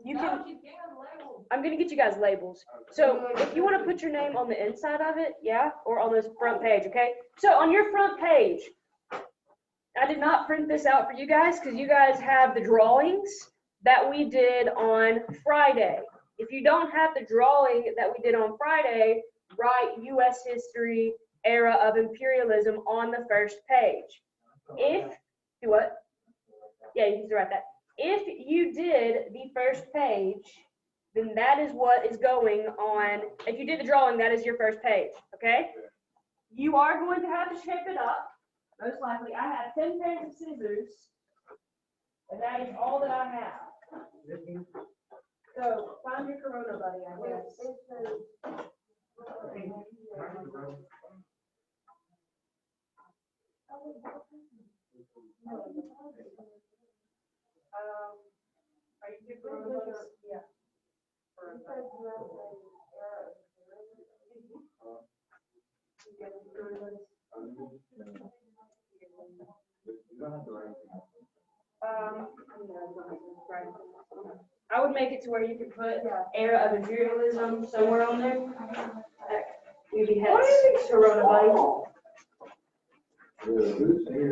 You can. I'm gonna get you guys labels. So if you want to put your name on the inside of it, yeah, or on this front page, okay? So on your front page, I did not print this out for you guys because you guys have the drawings that we did on Friday. If you don't have the drawing that we did on Friday, write U.S. history, era of imperialism on the first page. Do what? Yeah, you can write that. If you did the first page, then that is what is going on. If you did the drawing, that is your first page, okay? You are going to have to shape it up. Most likely, I have 10 pairs of scissors, and that is all that I have. So, find your Corona buddy, I guess. Are you good Corona buddies? Yeah. I would make it to where you could put era of imperialism somewhere on there. Maybe heads Corona buddy.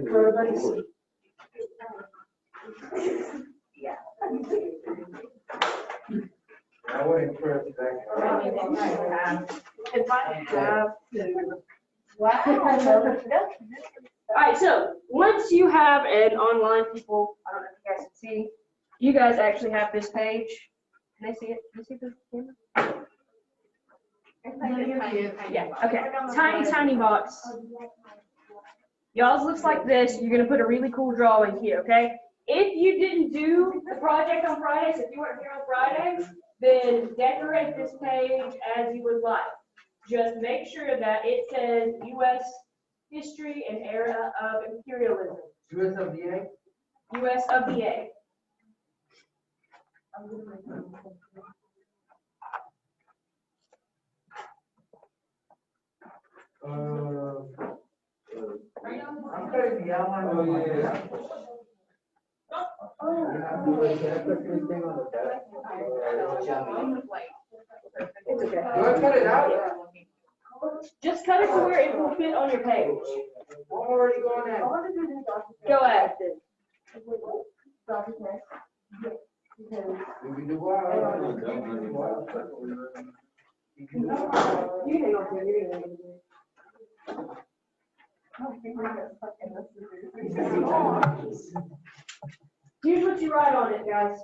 Corona buddies. Yeah. I wouldn't trust that. If I have to. Wow. All right, so once you have an online people, I don't know if you guys can see, you guys actually have this page. Can they see it? Can you see the camera? Yeah, okay. Tiny, tiny box. Y'all's looks like this. You're gonna put a really cool drawing here, okay? If you didn't do the project on Friday, so if you weren't here on Friday, then decorate this page as you would like. Just make sure that it says U.S. history and era of imperialism. US of the A? U.S. of the A. I'm crazy. I want to. It's okay. Do I cut it out? Just cut it to where it will fit on your page. I'm already going at. Go ahead. We can do what? Here's what you write on it, guys.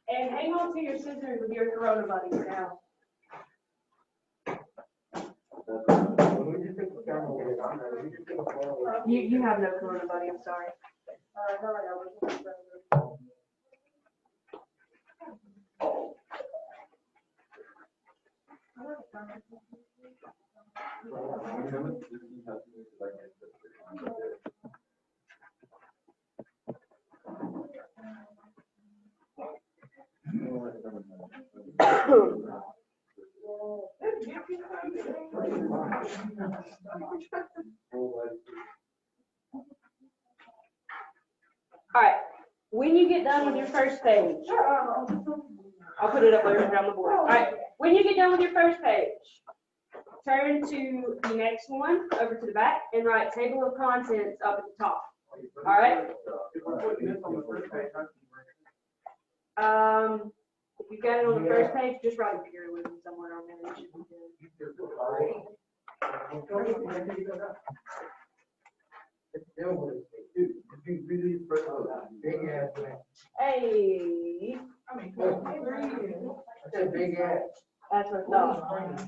And hang on to your scissors with your Corona buddies now. You have no Corona buddy, I'm sorry. All right, when you get done with your first page, I'll put it up there on the board. All right, when you get done with your first page, turn to the next one, over to the back, and write table of contents up at the top. All right? If you've got it on the first page, just write imperialism somewhere on there. It should be Hey. That's a big ass. That's what I thought.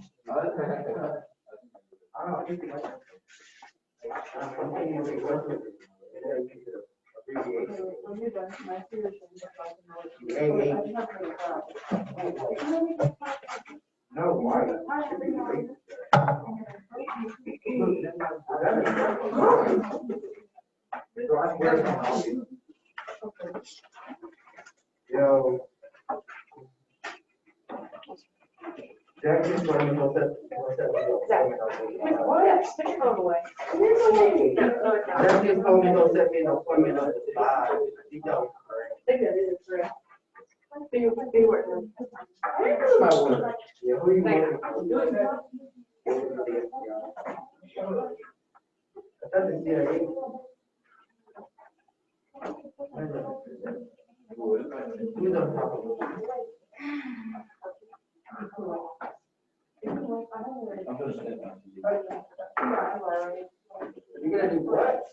No, why? Yo. Jack is running on that. Exactly. Yeah, just put your phone away. No, no, it's not. That's just told me don't set me an appointment on the side. You don't. Maybe that is right. Be working. My word. Yeah, who you working for? I thought the CIA. We don't talk about it. You're gonna do what?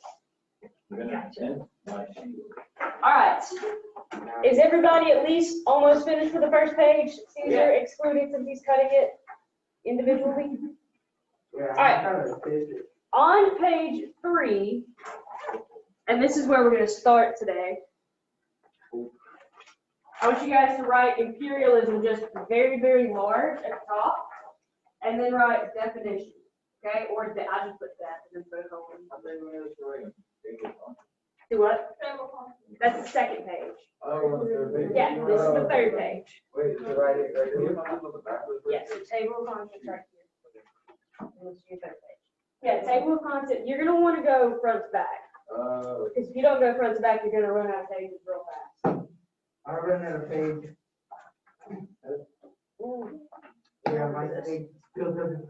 All right. Is everybody at least almost finished with the first page? Caesar excluded since he's cutting it individually. Yeah, All right. I'm trying to finish it. On page 3, and this is where we're going to start today. I want you guys to write imperialism just very, very large at the top, and then write definition, okay? Or I just put that and then put it on. Do what? That's the second page. Yeah, this is the third page. Wait, is it right here? Yes, the table of contents right here. And this is your third page. Yeah, table of contents. You're going to want to go front to back. Because if you don't go front to back, you're going to run out of pages real fast. I ran out of page. Ooh. Yeah, my page still doesn't.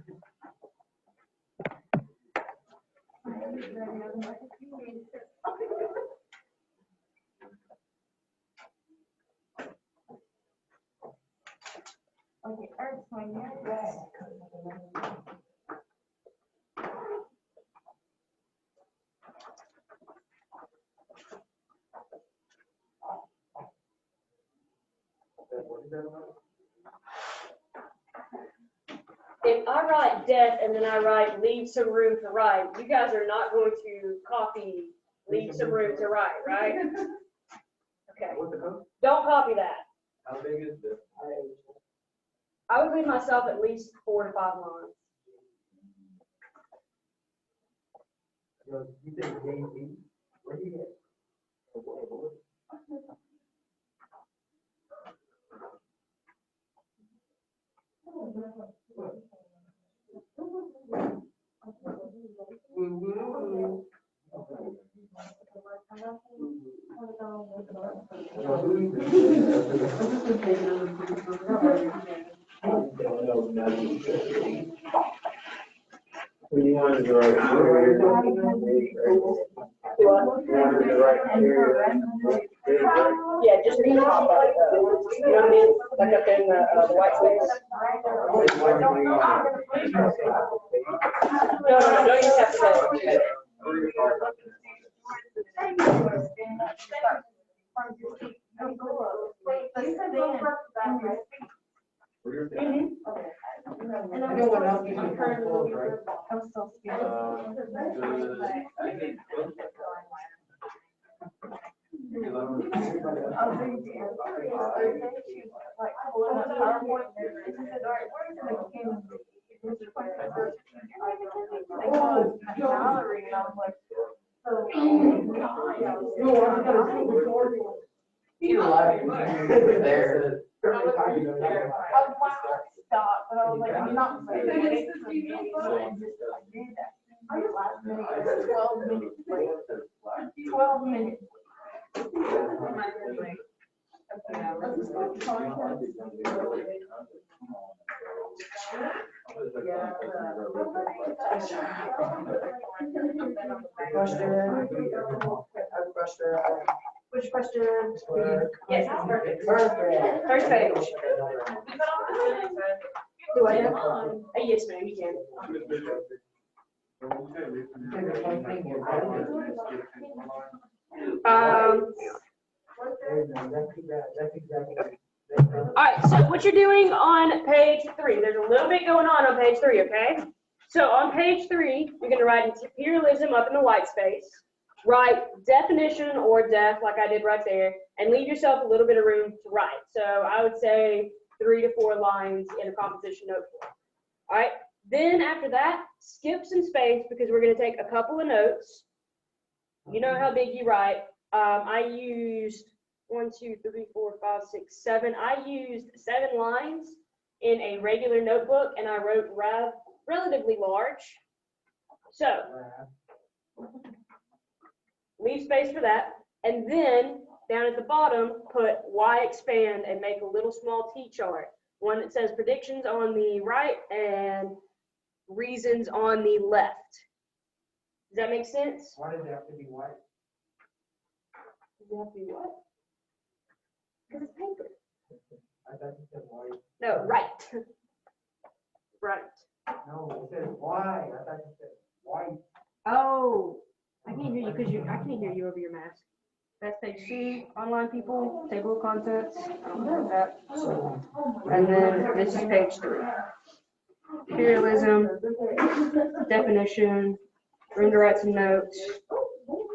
Okay, Earth's going here. If I write death and then I write leave some room to write, you guys are not going to copy leave some room to write, right? Okay. What's the code? Don't copy that. How big is this? I would leave myself at least 4 to 5 lines. You think JP? Where do you get? When you wanted to write Yeah, just be top of it. You know what I mean? Like up in the white space. No, you just have to say. Anyone else using controls, right? I'm so scared. You like there. Stop, but I was like, I'm not saying it. I did that. I was last minute, 12 minutes late. 12 minutes. Which question? Yes, that's perfect. Perfect. First page. Do I have? Yes, ma'am, you can. That's exactly. All right, so what you're doing on page 3, there's a little bit going on page 3, okay? So on page 3, you're going to write imperialism up in the white space, write definition or def like I did right there, and leave yourself a little bit of room to write. So I would say 3 to 4 lines in a composition notebook. All right, then after that, skip some space because we're going to take a couple of notes. You know how big you write. I used 1, 2, 3, 4, 5, 6, 7. I used 7 lines in a regular notebook, and I wrote relatively large. So leave space for that. And then down at the bottom, put Y expand and make a little small T chart. One that says predictions on the right and reasons on the left. Does that make sense? Why does it have to be white? Does it have to be what? Because it's paper. I thought you said white. No, right. Right. No, it says why. I thought you said white. Oh, I can't hear you because I can't hear you over your mask. That's page C, online people, table of contents. I don't know that. And then this is page 3. Imperialism, definition, room to write some notes,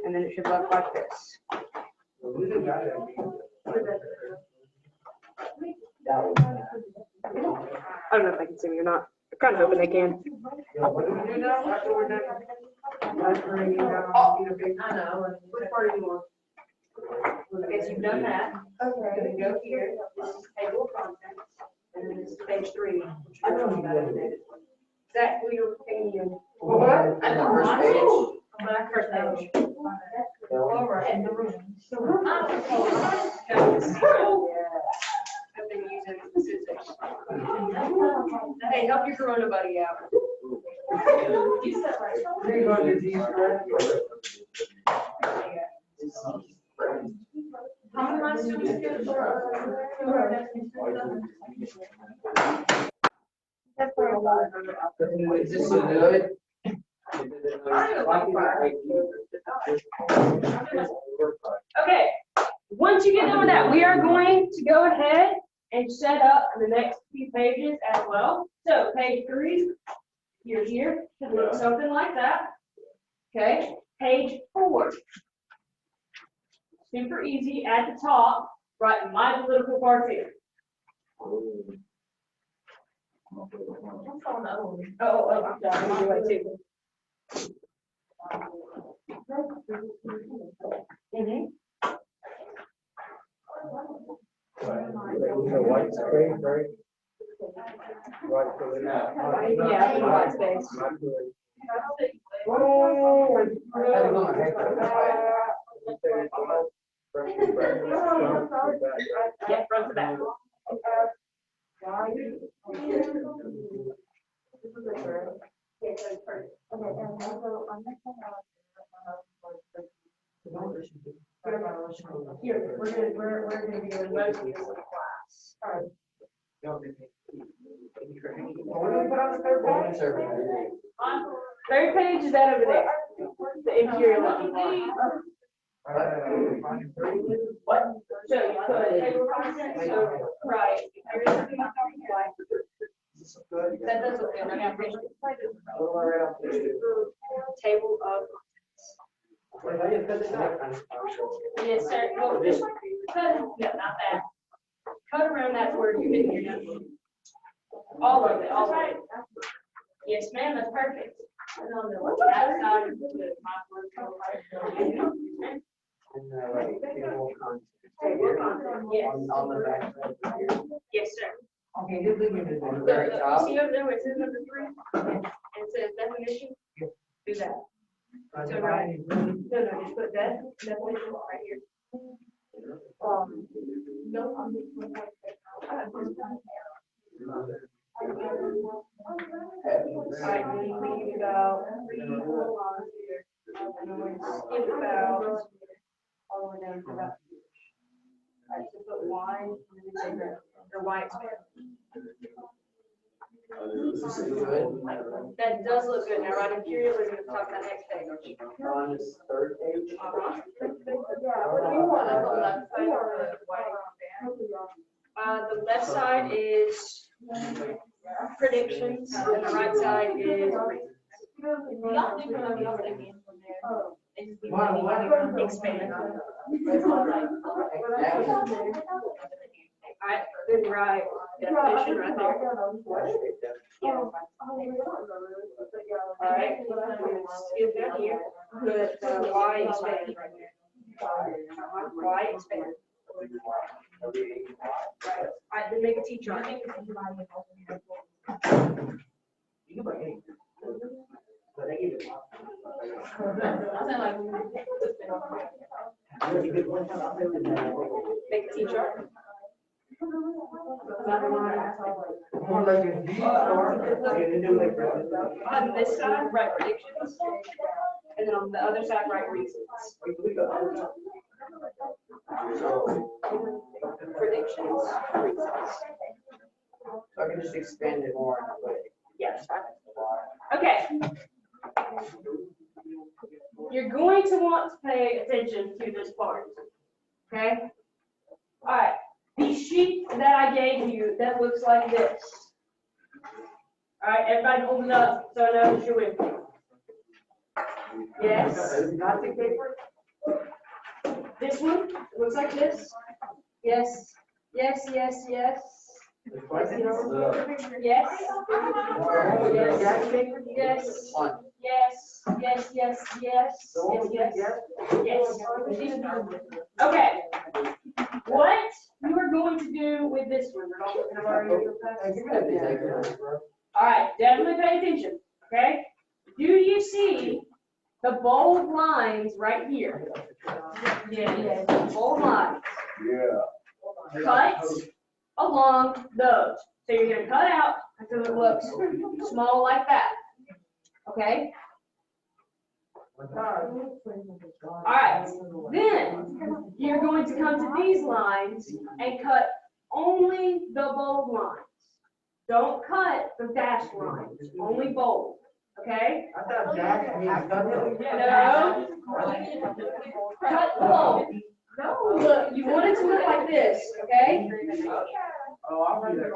and then it should look like this. I don't know if they can see me or not. I'm kind of hoping they can. What do we do now? After we're done? I know. Which part do you want? Okay, so you've done that. Okay. Then go here. This is table of contents, and then this is page 3. I know you did it. Zach, who you're paying? What? I know. First page. My first page. All right, in the room. I've been using scissors. Hey, help your Corona buddy out. There you go, disease spread. How many months do we get That's where a lot of. Is this so good? Okay, once you get done with that, we are going to go ahead and set up the next few pages as well. So page 3, you're here, should look something like that. Okay, page 4. Super easy, at the top, write my political party. Oh, I'm sorry, I'm doing too. White space, right? White space. Yeah, the white space. Oh, Yeah, front to back. Here, we're gonna be doing most of this in class. Third page is that over there. The Imperialism Notebook. What? So you put table of contents, so, right. That does look good. I got page 2. Table of yes, sir. Well, just cut, no, not that. Cut around that word you're getting your number. All of it, all of it. Yes, ma'am, that's perfect. And on the outside of table of contents, yes. On the back side here. Yes, sir. Okay, just leave it at the You very top. see over there where it says number 3? And it says definition? Do that. So right. No, just put that definition right here. No, I'm just. Right, and then we about 3 whole lines here. And then we're gonna skip about all the way down to about. Alright, so put Y and then say or Y expand. That does look good. Now write imperialism at the top of that next page. On this third page. Yeah, what do you want on the left side or the right? The left side is predictions, and the right side is expand. Alright, then right definition right there. Alright, skip down here, put Y expand right there. Y expand. Alright, then make a T chart. Make a T-chart. On this side, write predictions, and then on the other side, write reasons. Predictions, reasons. So I can just expand it more. Yes. Okay. You're going to want to pay attention to this part. Okay? All right. The sheet that I gave you that looks like this. All right, everybody hold it up so I know that you're with me. Yes. This one looks like this. Yes. Yes, yes, yes. Yes. Yes. Yes. Yes. Yes. Yes. Yes. Yes. Yes. Okay. What you are going to do with this one? All right, definitely pay attention. Okay. Do you see the bold lines right here? Yes. Bold lines. Yeah. Cut along those. So you're going to cut out until it looks small like that. Okay? All right. Then you're going to come to these lines and cut only the bold lines. Don't cut the dashed lines, only bold. Okay? I thought that means nothing. No. Cut the bold. Look, you want it to look like this, okay? Oh, I'll do that.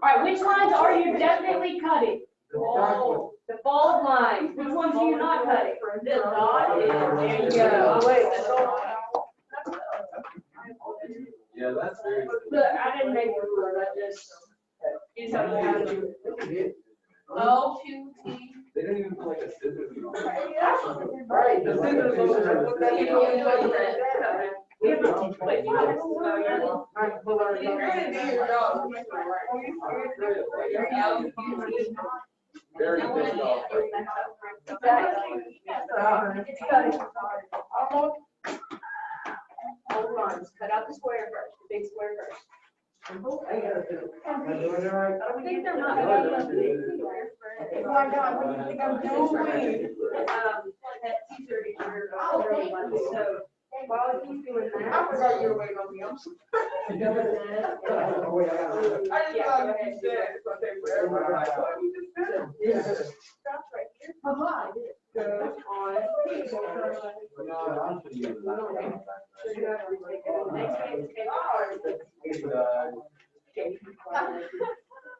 All right, which lines are you definitely cutting? The bold lines. Which ones are you not cutting? This dot. There you go. Yeah, that's very. Look, I didn't make the rules. I just is how you have to do it. O-Q-T. They didn't even put like a scissors. Right, the scissors are what that is. We have to wait. Very pissed off. It's cutting. Hold on, just cut out the square first, the big square first. Am I doing it right? I think they're not cut enough. Oh my God, what do you think I'm doing? That teacher, so while he's doing I that. forgot you were waiting on me. I'm sorry. Oh, wait, I got it. I just thought you said it's gonna take forever. I'm like, what you just said? Stops right here. Goes on. Next page,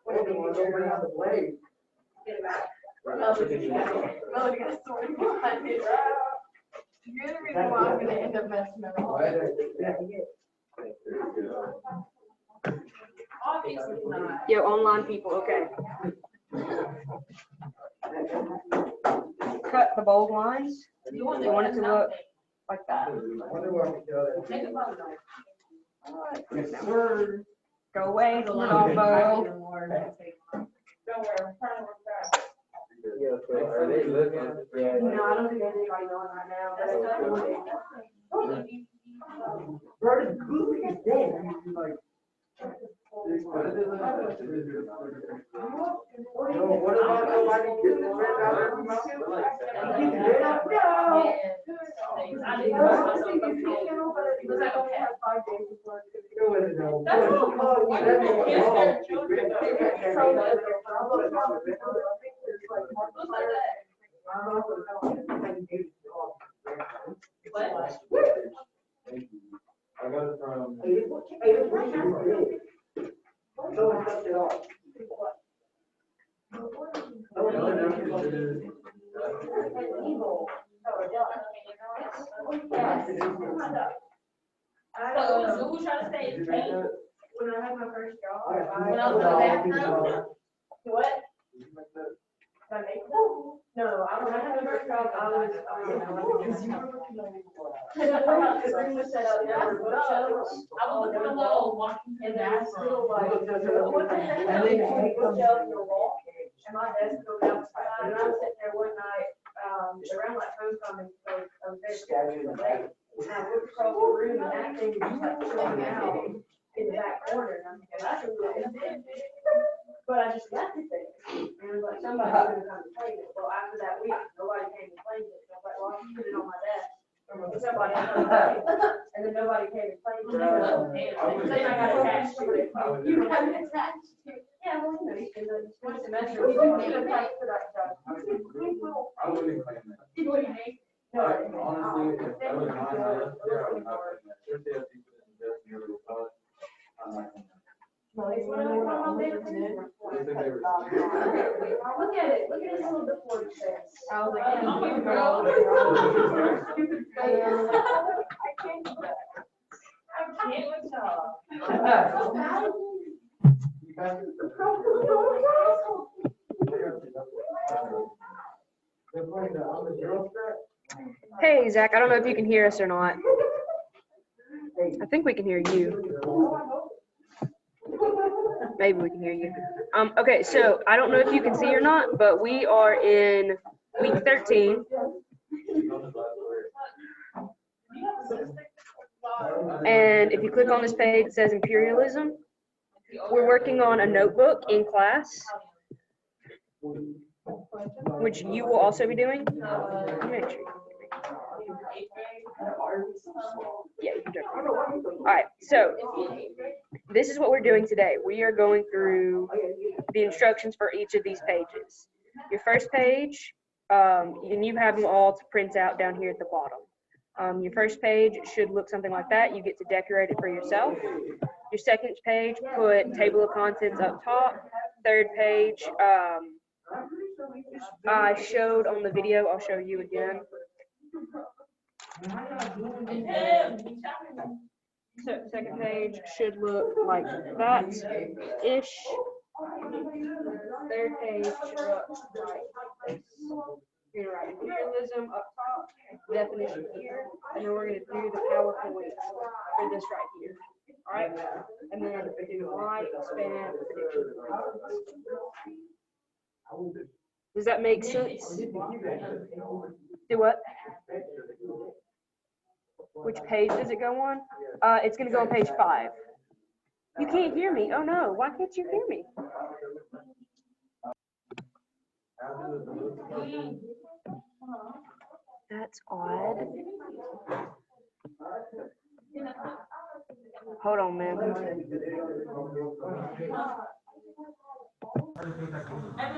What do you want to bring out the blade? get it back. You're the reason why I'm gonna end up messing up. Obviously not. Yo, online people, okay. Cut the bold lines. You want it to look like that. I wonder what we do. Yes, sir. Go away, combo. Yeah, so are they looking? Yeah. No, I don't think there's anybody going right now. Bro, the goofy is dead. Like, what about nobody getting the red out of the mouth? I got it from. So who's trying to say it's paint? When I had my first job, When I was in the bathroom. What? I make it? No, I don't have a bird truck, I was, the room was set up, there were bookshelves. I was looking a little, and that's little like, what the heck? And they take them. Bookshelves in the wall, and my desk goes outside, and I was sitting there one night, around like homecoming, so I was there. Scatter in the back. And I looked across the room, and that thing was just like chilling out in the back corner, and I'm thinking, that's a really big. But I just left it there, and it was like, somebody's gonna come and claim it. Well, after that week, nobody came and claimed it, so I was like, well, I put it on my desk. And somebody else came, and then nobody came and claimed it. So then I got attached to it. You have it attached to. Yeah, well, you know, you can, one semester. You can get attached to that judge. I wouldn't claim that. What do you mean? Honestly, if that was mine, I lived there, I would not claim that. If they have people that invest in your thought, I'm not claiming that. Look at it, look at his little before face. I was like, Oh my girl. Stupid face. I can't do that. I can't with y'all. Hey, Zach, I don't know if you can hear us or not. I think we can hear you. Maybe we can hear you. Okay, so I don't know if you can see or not, but we are in week 13. And if you click on this page, it says Imperialism. We're working on a notebook in class, which you will also be doing. Make sure. Yeah, you can jump. All right, so this is what we're doing today. We are going through the instructions for each of these pages. Your first page, and you have them all to print out down here at the bottom. Your first page should look something like that. You get to decorate it for yourself. Your second page, put table of contents up top. Third page, I showed on the video. I'll show you again. So second page should look like that-ish. Third page should look like this. You're gonna write imperialism up top, definition here, and then we're gonna do the PowerPoint for this right here. All right, and then do light, span, prediction. Does that make sense? Do what? Which page does it go on? It's gonna go on page 5. You can't hear me. Oh no, why can't you hear me? That's odd. Hold on, man.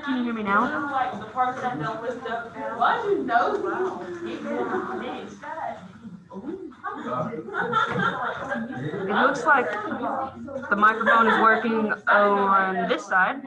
Can you hear me now? Like the parts that don't lift up. Why do you know? Wow. It looks like the microphone is working on this side.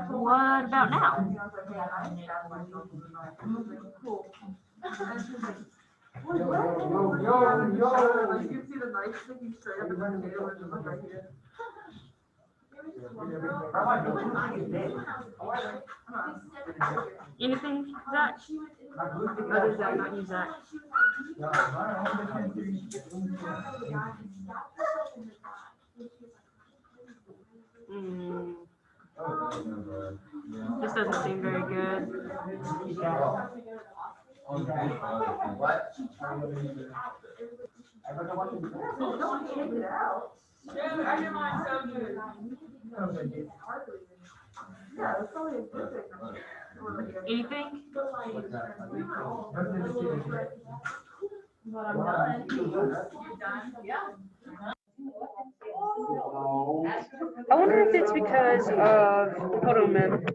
What about now? Anything, Zach? Other than Zach, not you, Zach. This doesn't seem very good. What? Anything? But I'm done. You're done? Yeah. I wonder if it's because of, hold on, man.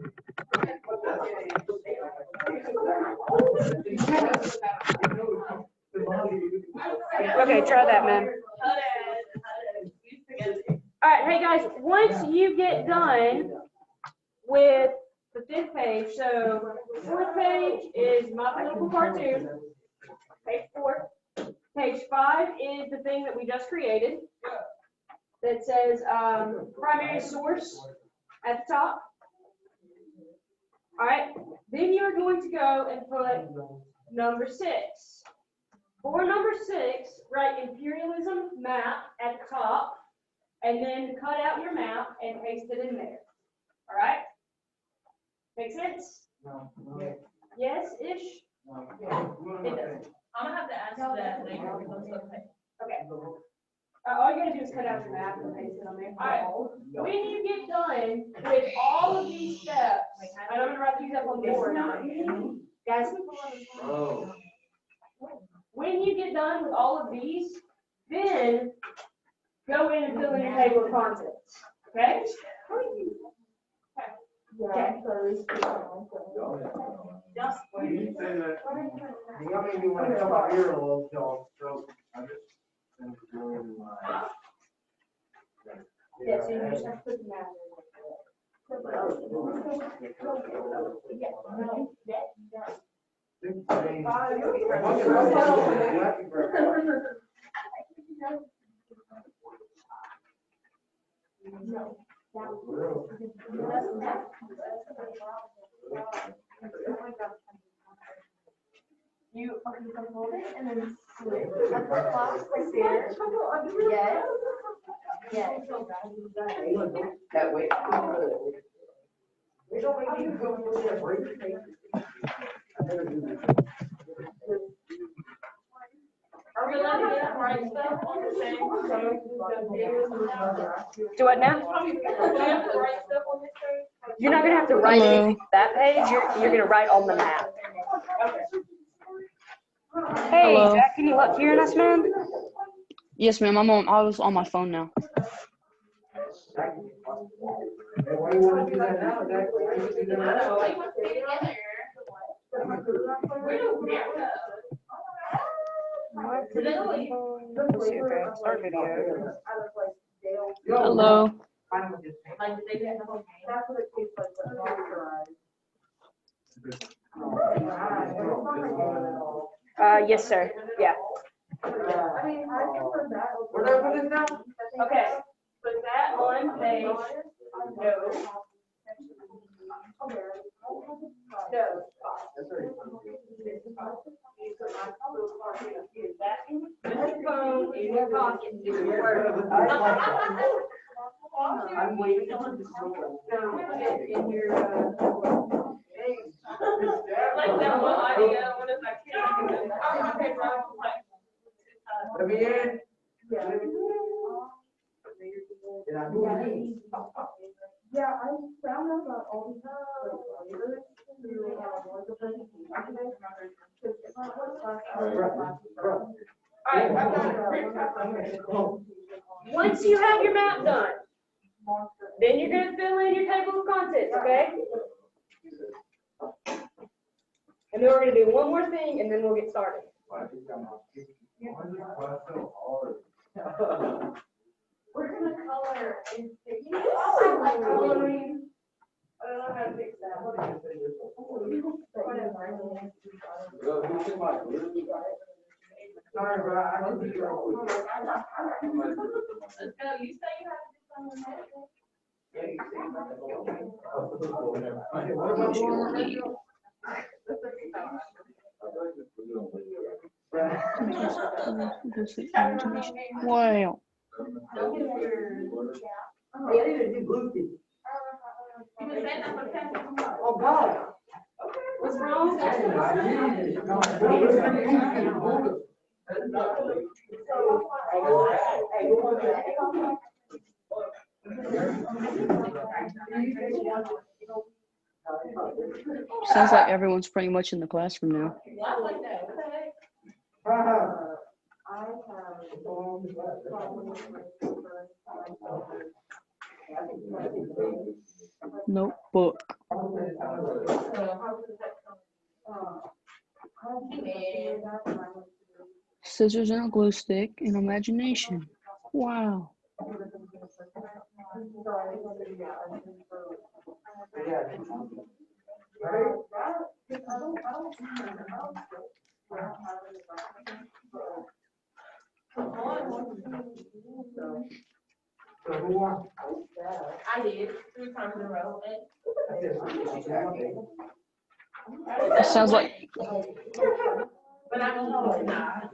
Okay, try that, man. All right, hey guys, once you get done with the 5th page, so the 4th page is my political cartoon, page 4. Page 5 is the thing that we just created that says primary source at the top. All right, then you're going to go and put number 6. For number 6, write imperialism map at the top, and then cut out your map and paste it in there. All right? Make sense? Yes-ish? It does. I'm gonna have to ask that later. Okay. All you gotta do is cut out your map and paste it on there. All right. When you get done with all of these steps, and I'm gonna write these up on the board now. Guys, Oh. when you get done with all of these, then go in and fill in your table of contents. Okay? Okay. Just. You say that. You got me want to come out here a little, so. I just. I'm doing my. Yeah, so you just have to put the map You hold it and then slip up the clock right there. Yes. Yes. That way. We don't make you go to the break. Are we allowed to get right stuff on the thing? Do what now? You're not gonna have to write anything on that page. You're gonna write on the map. Hey, Hello. Jack, can you look hearing us, man? Yes, ma'am. I was on my phone now. Why you want to do that now, Jack? Why you do that now? Let's see, okay, start video. Hello. Yes, sir. Yeah. Where did I put it now? Okay. Put that on page. No. Put your phone in your pocket. I'm waiting on this. In your, Like that one idea, what if I can't? Okay, bro. Let me in. Did I move it? Yeah, I found out about all these flavors. once you have your map done, then you're gonna fill in your table of contents, okay? And then we're gonna do one more thing, and then we'll get started. We're gonna color in. I like coloring. I don't know how to fix that. Sorry, bro, I can do No, you say you have to do something. Yeah, you see. Wow. Hey, I need to do blue tea. You can say that for testing. Oh, God. What's wrong? Sounds like everyone's pretty much in the classroom now. I like that. What the heck? Notebook. Scissors and a glue stick and imagination. Wow. So who won? I did 3 times in a row. Sounds like But I don't know. Nah.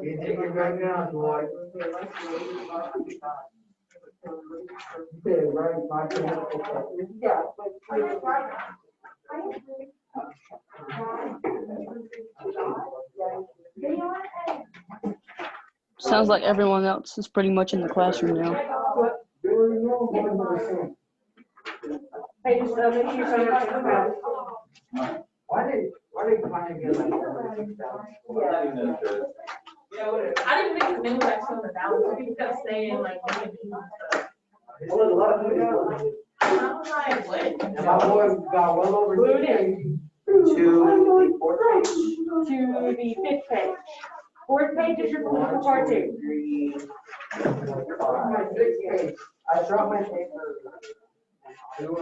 You take it right now, boy. Okay, right, 5 minutes. Yeah. sounds like everyone else is pretty much in the classroom now. Hey, just make sure you sign up for the crowd. Why they finally get like? I didn't think the name was actually on the ballot. So people kept saying like, what it means and stuff. Well, a lot of people. I was like, what? And my boy got well over Blue 2 it days. To the 4th page. To the 5th page. 4th page is your political cartoon. 1, 2, 3, 4, 5. My 6th page. I dropped my paper. You know,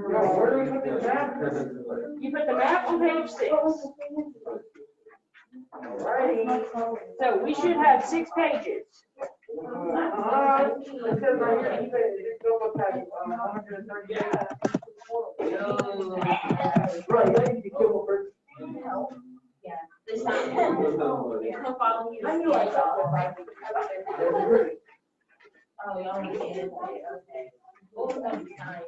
where do we put the map? You put the map on page 6. So we should have 6 pages. Yeah. This time. Come follow me. Oh, y'all need to end it. Okay. What was that time?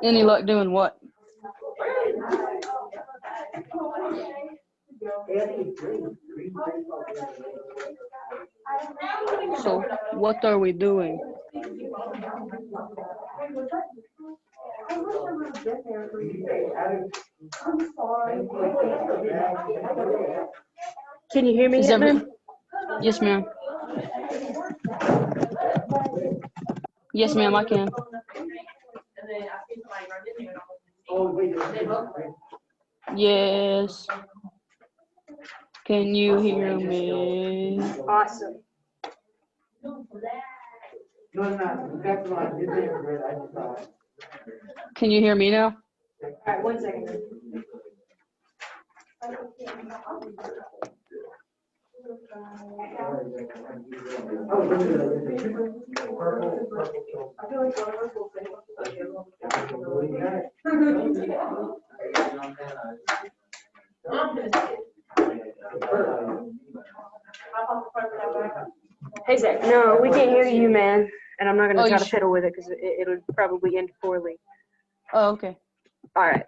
Any luck doing what? So what are we doing? Can you hear me Is yet, every- man? Yes, ma'am. Yes, ma'am, I can. And then I see somebody run in there and I was Yes. Can you hear me? Awesome. No, it's not. That's why I did it, but I just thought. Can you hear me now? All right, 1 second. Hey, Zach. No, we can't hear you, man. And I'm not going Oh, to try you to fiddle with it because it'll probably end poorly. Oh, okay. All right.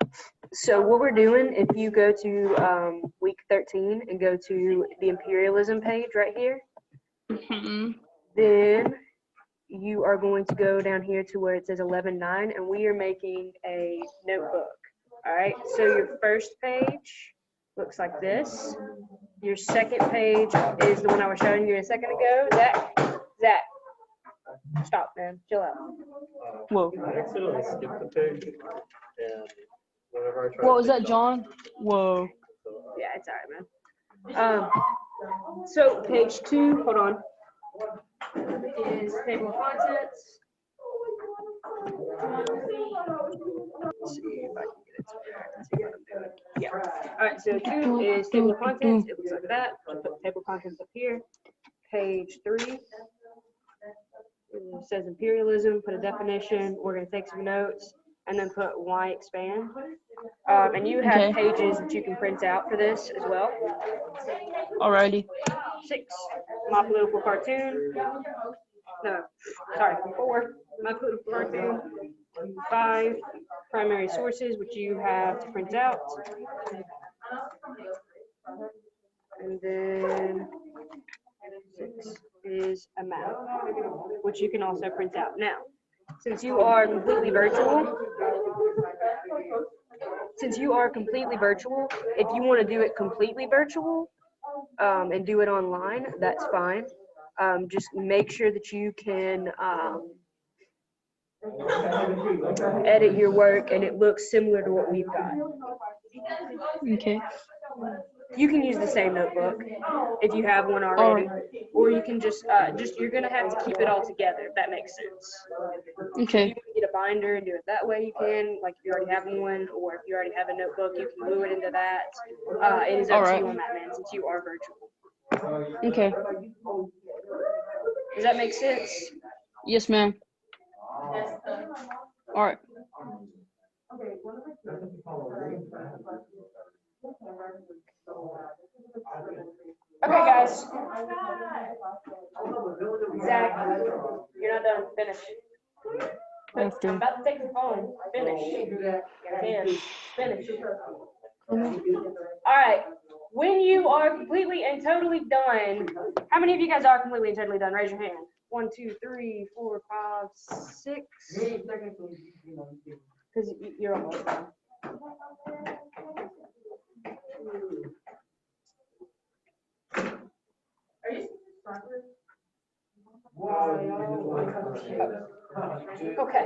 So what we're doing, if you go to week 13 and go to the imperialism page right here, then you are going to go down here to where it says 11.9, and we are making a notebook. All right. So your first page looks like this. Your second page is the one I was showing you a second ago. Zach, stop, man. Chill out. Whoa. I accidentally skipped the page, and whenever I tried. What was to that, John? Whoa. Yeah, it's all right, man. So page 2, hold on, is table of contents. Let's see if I can get it to there. Let's see what I'm doing. Yeah. All right, so 2 is table of contents. It looks like that. I'll put the table of contents up here. Page 3. It says imperialism, put a definition. We're going to take some notes and then put why expand. And you have Okay. pages that you can print out for this as well. Alrighty. 6, my political cartoon. No, sorry, 4, my political cartoon. 5, primary sources, which you have to print out. And then 6, is a map, which you can also print out. Now, since you are completely virtual, if you want to do it completely virtual and do it online, that's fine. Just make sure that you can edit your work and it looks similar to what we've got. Okay. You can use the same notebook if you have one already, or you can just you're gonna have to keep it all together, if that makes sense. Okay. You can get a binder and do it that way, you can, like if you already have one, or if you already have a notebook, you can glue it into that. It is up to you on that, man, since you are virtual. Okay. Does that make sense? Yes, ma'am. All right. Okay, guys. Zach, you're not done. Finish. I'm After. about to take the phone. Finish. Finish. All right. When you are completely and totally done, how many of you guys are completely and totally done? Raise your hand. 1, 2, 3, 4, 5, 6. Because you're almost done. Okay.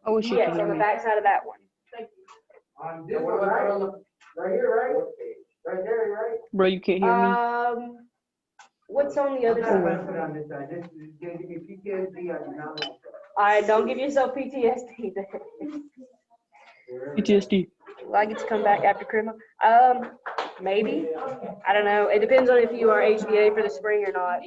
I wish you Yes, could hear on the me. back side of that one. Right here, right? Right there, right? Bro, you can't hear me. What's on the other side? Alright, don't give yourself PTSD there. PTSD. Will I get to come back after Christmas? Maybe. I don't know. It depends on if you are HBA for the spring or not.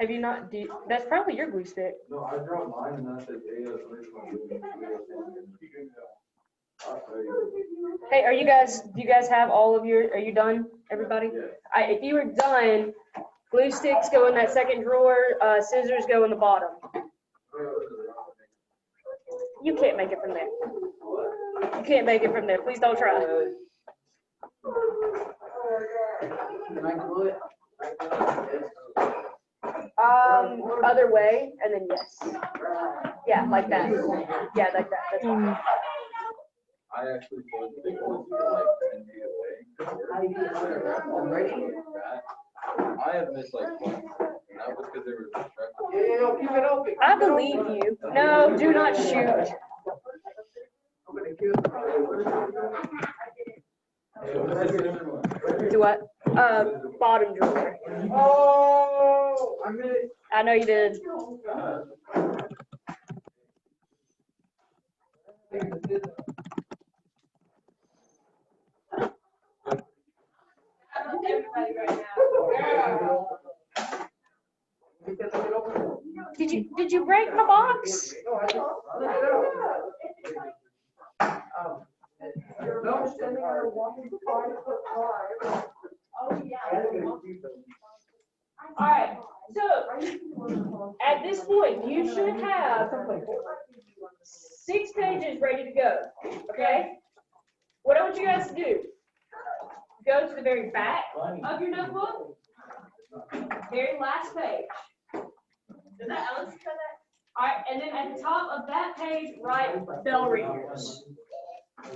Have you not? That's probably your glue stick. No, I draw mine and that says Hey, do you guys have all of your, are you done, everybody? If you are done, glue sticks go in that second drawer, scissors go in the bottom. You can't make it from there. You can't make it from there. Please don't try. Other way, and then yes. Yeah, like that. Yeah, like that. That's fine. I actually told the big ones were like 10 feet away. I have missed like one. And that was because they were distracted. I believe you. No, do not shoot. Do what? Bottom drawer. Oh, I mean it. I know you did. Did you break my box? All right. So at this point, you should have 6 pages ready to go. Okay. What I want you guys to do: go to the very back of your notebook, very last page. Does that Alex cut that? All right, and then at the top of that page, write bell ringers. All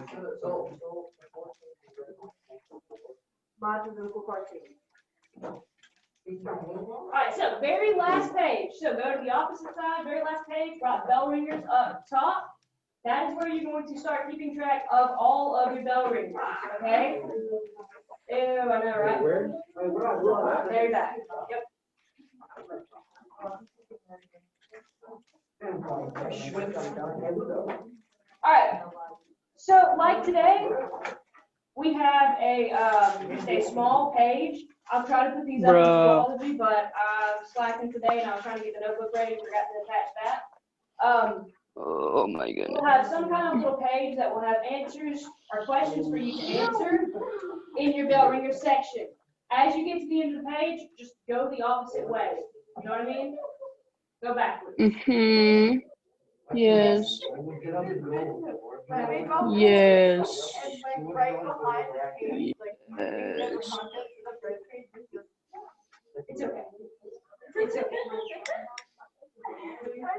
right, so very last page. So go to the opposite side, very last page, write bell ringers up top. That is where you're going to start keeping track of all of your bell ringers. Okay? Ew, I know, right? Very back. Yep. All right. So, like today, we have just a small page. I'll try to put these up for all of you, but I'm slacking today, and I was trying to get the notebook ready and forgot to attach that. Oh my goodness. We'll have some kind of little page that will have answers or questions for you to answer in your bell ringer section. As you get to the end of the page, just go the opposite way. You know what I mean? Go backwards. Mm-hmm. Yes. Yes. And like right behind the page, like the Yes. content of the page is just. It's okay. It's okay.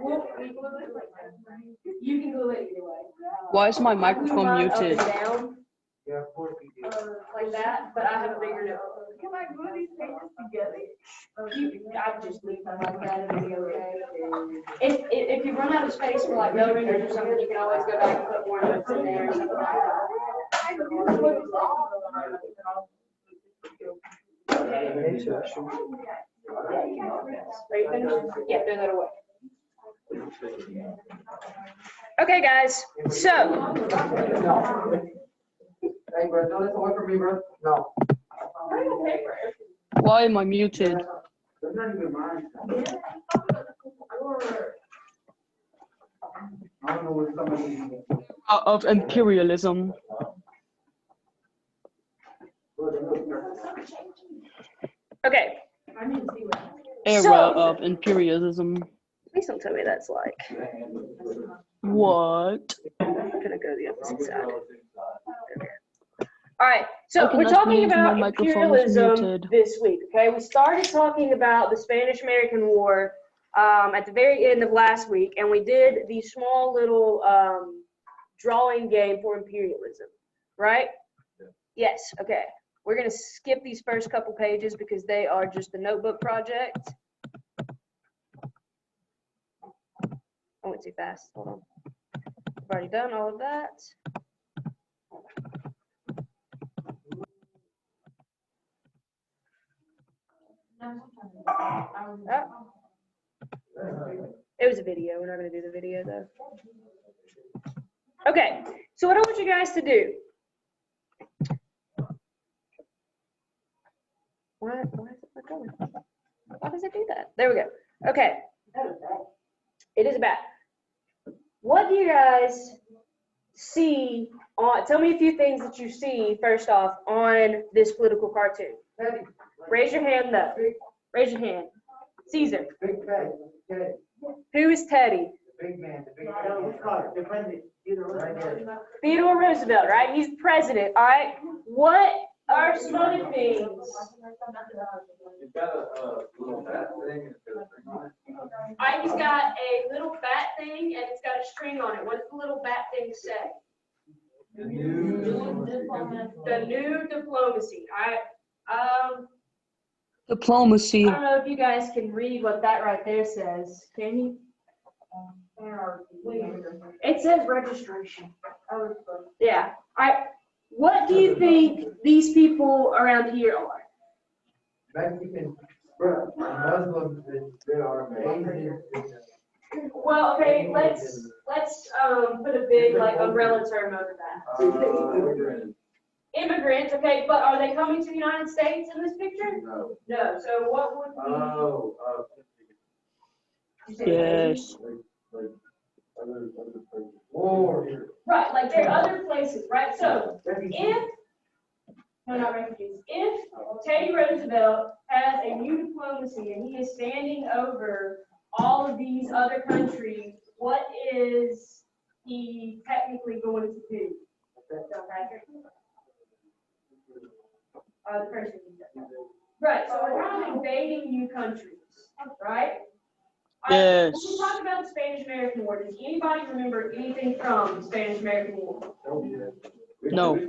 Well, you can glue it either way. Why is my I glue microphone mine up and muted? down Yeah, of course you do. like that, but I have a bigger notebook. Can I glue these pages together? I just leave them like that and it'll be okay. If you run out of space for like no readers or something, you can always go back and put more notes in there or something like that. Are you finished? Yeah, throw that away. Okay, guys, so Hey, bro, don't listen for me, bro. No. Why am I muted? That's not even mine. I don't know what somebody. Of imperialism. okay. Era So- of imperialism. Please don't tell me that's like. What? I'm gonna go the opposite side. All right, so Okay, we're nice talking meeting you. My about microphone is imperialism muted. this week, okay? We started talking about the Spanish-American War at the very end of last week, and we did the small little drawing game for imperialism, right? Yes, okay. We're gonna skip these first couple pages because they are just the notebook project. I went too fast, hold on. I've already done all of that. Oh. It was a video. We're not going to do the video though. Okay, so what I want you guys to do. Why is it not going? Why does it do that? There we go. Okay. It is a bat. What do you guys see on, tell me a few things that you see first off on this political cartoon. Raise your hand though. Raise your hand. Caesar. Big fat, okay, Who is Teddy? the big man, the big man. Which car? The president. Right there. Theodore Roosevelt, right? He's president, all right? What are some other things? You've got a little fat thing and it's got a string on it. All right, he's got a little bat thing and it's got a string on it. What does the little bat thing say? The new. The new diplomacy, all right? Diplomacy. I don't know if you guys can read what that right there says. Can you? It says registration. Yeah. All right. What do you think these people around here are? Mexican, bro, Muslims, they are amazing. Well, okay, let's put a big like umbrella term over that. Immigrants, okay, but are they coming to the United States in this picture? No. No. So what would be? Oh, Yes. like other places. War. Right, like there are other places, right? So Refugees. if no, not refugees. If Teddy Roosevelt has a new diplomacy and he is standing over all of these other countries, what is he technically going to do? The person. Right, so we're kind of invading new countries, right? Yes. When we talk about the Spanish-American War, does anybody remember anything from the Spanish-American War? No.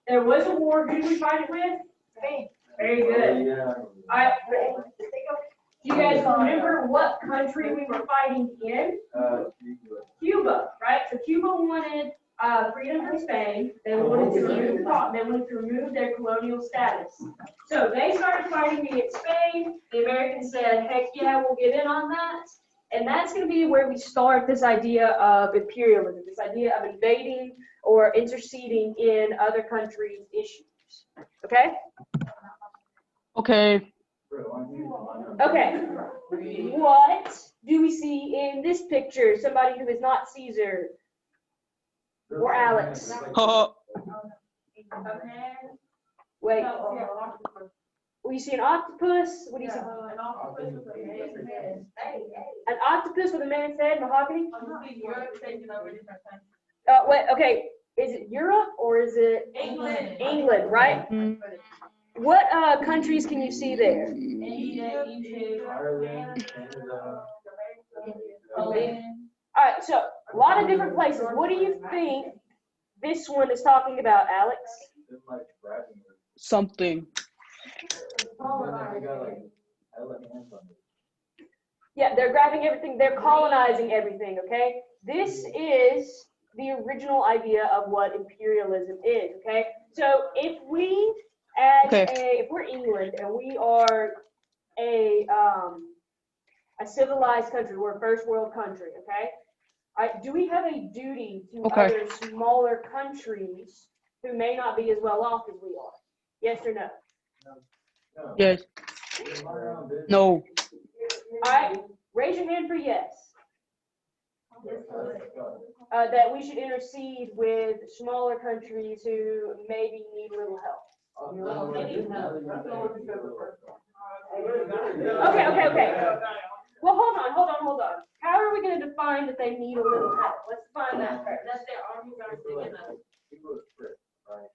There was a war. Who did we fight it with? Spain. Very good. Yeah. Do you guys remember what country we were fighting in? Cuba, right? So Cuba wanted freedom from Spain. They wanted to remove their colonial status. So they started fighting against Spain. The Americans said, heck yeah, we'll get in on that. And that's going to be where we start this idea of imperialism, this idea of invading or interceding in other countries' issues. Okay? Okay. Okay. What do we see in this picture? Somebody who is not Caesar or Alex. Wait. Well, you see an octopus? What do you see? An octopus with a man's head, mahogany? Wait, okay, is it Europe or is it England. England, right? Mm, What countries can you see there? Egypt, Ireland, Canada. Poland. All right, so a lot of different places. What do you think this one is talking about, Alex? It's like grabbing it. something. They got like elephants on it. Yeah, they're grabbing everything. They're colonizing everything, okay? This is the original idea of what imperialism is, okay? So if we, if we're England and we are a civilized country, we're a first world country, okay? All right, do we have a duty to other smaller countries who may not be as well off as we are? Yes or no? No. Yes. It's my own business. No. All right, raise your hand for yes. That we should intercede with smaller countries who maybe need a little help. Okay. Well, hold on. How are we going to define that they need a little help? Let's define that first. That's their armies are sticking up. People are strict, right?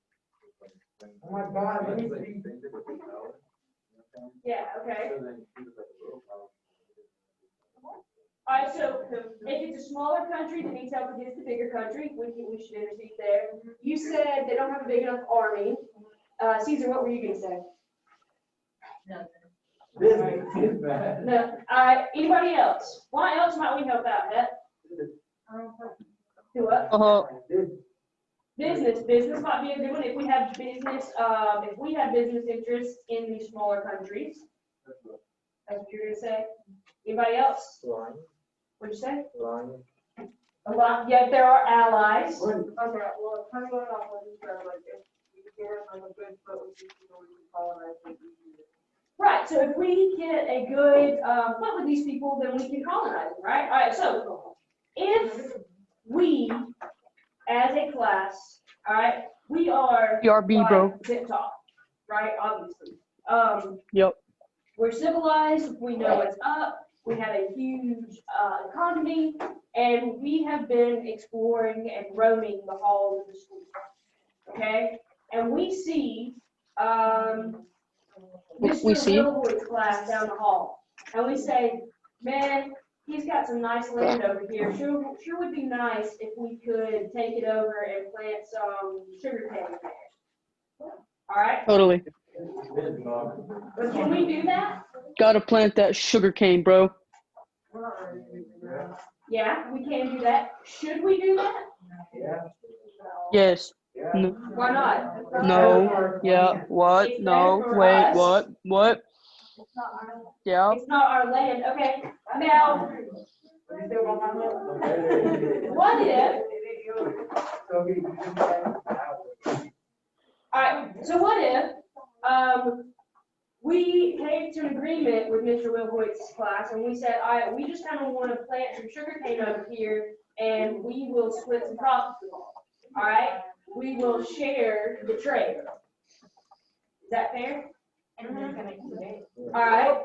Oh my God, let me Like, see. they did it with power, you know what I'm saying? Yeah, okay. So then he was like a little power. All right, so if it's a smaller country that needs help against a bigger country, we should intercede there. You said they don't have a big enough army. Caesar, what were you going to say? Business, man. No. All right, anybody else? Why else might we help out, Matt? Do what? Business might be a good one if we have business interests in these smaller countries. That's what you're gonna say. Anybody else? Lying, What'd you say? lying. A lot. Yeah, there are allies. Okay, well, kind of going off what you said, like, if you get on a good foot with these people, we can colonize them. Right. So if we get a good foot with these people, then we can colonize them, right? All right. So if we, as a class, all right, we are BRB, bro. tip top, right? Obviously. Yep. We're civilized, we know what's up, we have a huge economy, and we have been exploring and roaming the halls of the school. Okay? And we see Mr. Wilwood's class down the hall. And we say, man, he's got some nice land over here. Sure would be nice if we could take it over and plant some sugar cane there. All right? Totally. But can we do that? Gotta plant that sugar cane, bro. Yeah, we can do that. Should we do that? Yes. No. Why not? No. Yeah. What? It's No. there for Wait. us. What? Yeah. It's not our land. Okay. Now, what if? All right. So what if we came to an agreement with Mr. Wilhoit's class and we said, all right, we just kind of want to plant some sugarcane over here and we will split some profits with all. All right. We will share the trade. Is that fair? All right.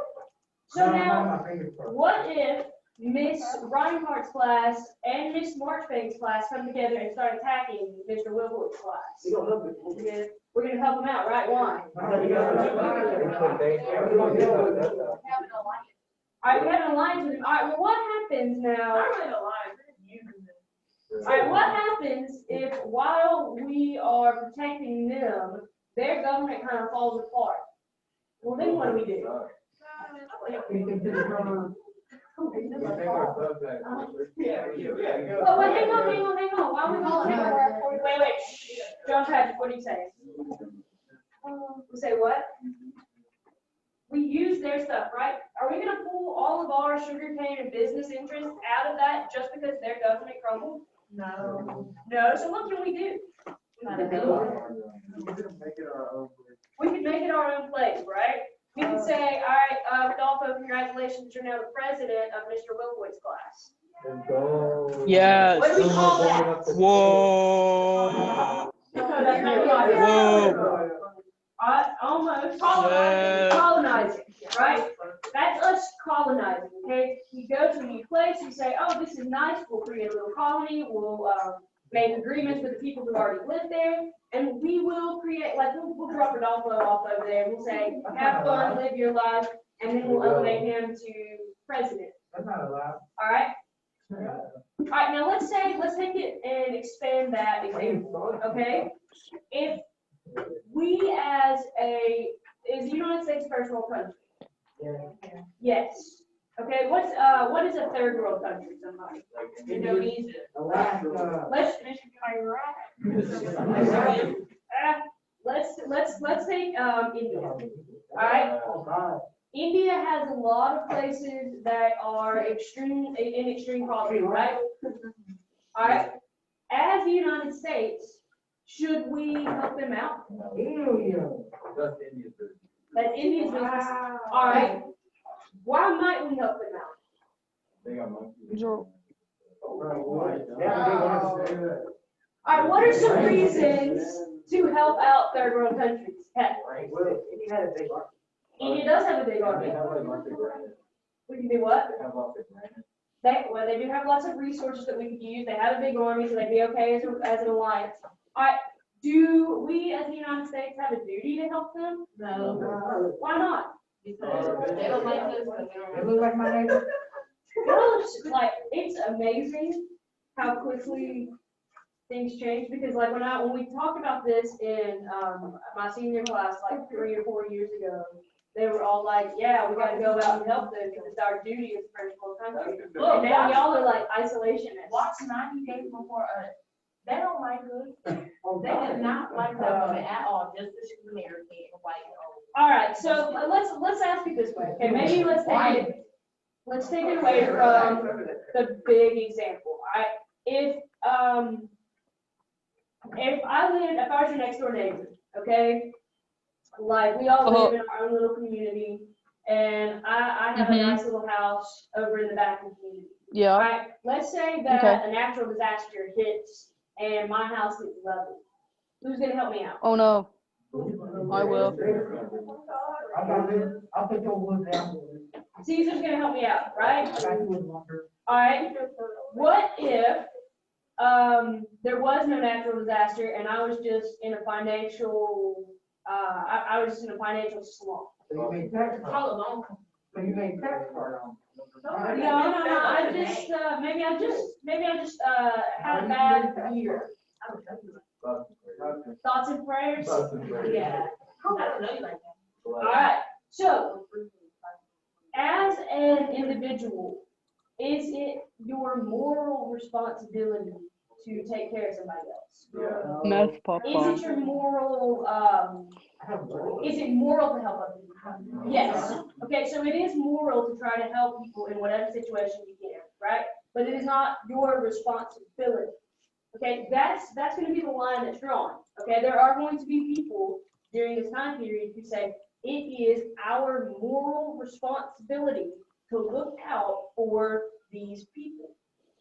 So now, what if Miss Reinhardt's class and Miss Marchbank's class come together and start attacking Mr. Wilwood's class? We're gonna help them out, right? Why? All right, we have an alliance with them. All right, well, what happens now? All right, what happens if while we are protecting them, their government kind of falls apart? Well, then what do we do? Well, hang on. Why would we wait, shh. John Patrick, what do you say? We say what? We use their stuff, right? Are we gonna pull all of our sugarcane and business interests out of that just because their government crumbled? No. No, so what can we do? We can make it our own place, right? We can say, all right, Rodolfo, congratulations, you're now the president of Mr. Wilwood's class. Yes. What do we call that? Whoa. Whoa. Almost Yeah. colonizing, right? That's us colonizing, okay? You go to a new place, you say, oh, this is nice, we'll create a little colony, we'll make agreements with the people who already live there, and we will create, like, we'll drop Rodolfo off over there, and we'll say, have fun, live your life, and then we'll elevate him to president. That's not allowed. All right? All right, now let's take it and expand that example, okay? If we is the United States a first world country? Yes. Okay, what is a third world country, somebody? Indonesia. Alaska. Let's take India. All right. India has a lot of places that are in extreme poverty, right? All right. As the United States, should we help them out? That's India's business. That's India's business. All right. Why might we help them out? They got monkeys. Joe. All right. What are some reasons to help out third world countries? Heck, India does have a big They army. have like lots of granite. We can do what? They have lots of granite. They do have lots of resources that we could use. They have a big army, so they'd be okay as an alliance. All right. Do we, as the United States, have a duty to help them? No. Why not? Because they don't like us. They look like my neighbor. Like, it's amazing how quickly things change, because like when we talked about this in my senior class like 3 or 4 years ago, they were all like, yeah, we gotta go out and help them because it's our duty as a first world country. Look, And now y'all are like isolationists. watch 90 Days Before Us. They don't like us. They did not like that woman at all, just the American white. All right, so let's ask it this way. Okay, maybe let's take it away from the big example. All right, if I was your next door neighbor, okay, like we all live in our own little community, and I have a nice little house over in the back of the community. All Yeah. right, let's say that a natural disaster hits and my house gets leveled. Who's gonna help me out? Oh no. I will. I'll take your wood down. Caesar's gonna help me out, right? I got you wood lumber. All right. What if there was no natural disaster and I was just in a financial I was just in a financial slump? So you made tax card. Call it long. So you made tax card on. No. I just maybe I just had a bad year. Thoughts and prayers. Yeah. I don't know you like that. All right. So, as an individual, is it your moral responsibility to take care of somebody else? Meth Is Papa. it your moral? Is it moral to help other people? Yes. Okay, so it is moral to try to help people in whatever situation you can, right? But it is not your responsibility. Okay, that's going to be the line that's drawn. Okay, there are going to be people during this time period who say it is our moral responsibility to look out for these people.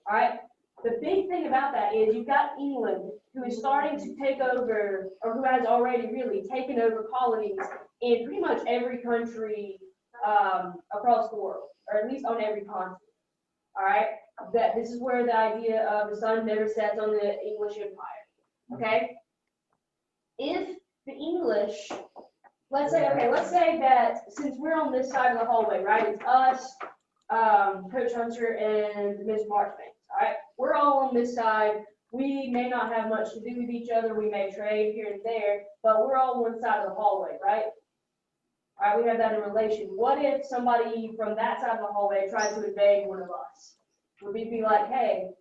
All right. The big thing about that is you've got England, who is starting to take over, or who has already really taken over colonies in pretty much every country across the world, or at least on every continent. All right, that this is where the idea of the sun never sets on the English Empire. Okay, if the English, let's say that since we're on this side of the hallway, right? It's us, Coach Hunter, and Ms. Marchbanks. All right, we're all on this side. We may not have much to do with each other. We may trade here and there, but we're all one side of the hallway, right? All right, we have that in relation. What if somebody from that side of the hallway tried to invade one of us? Would we be like, hey,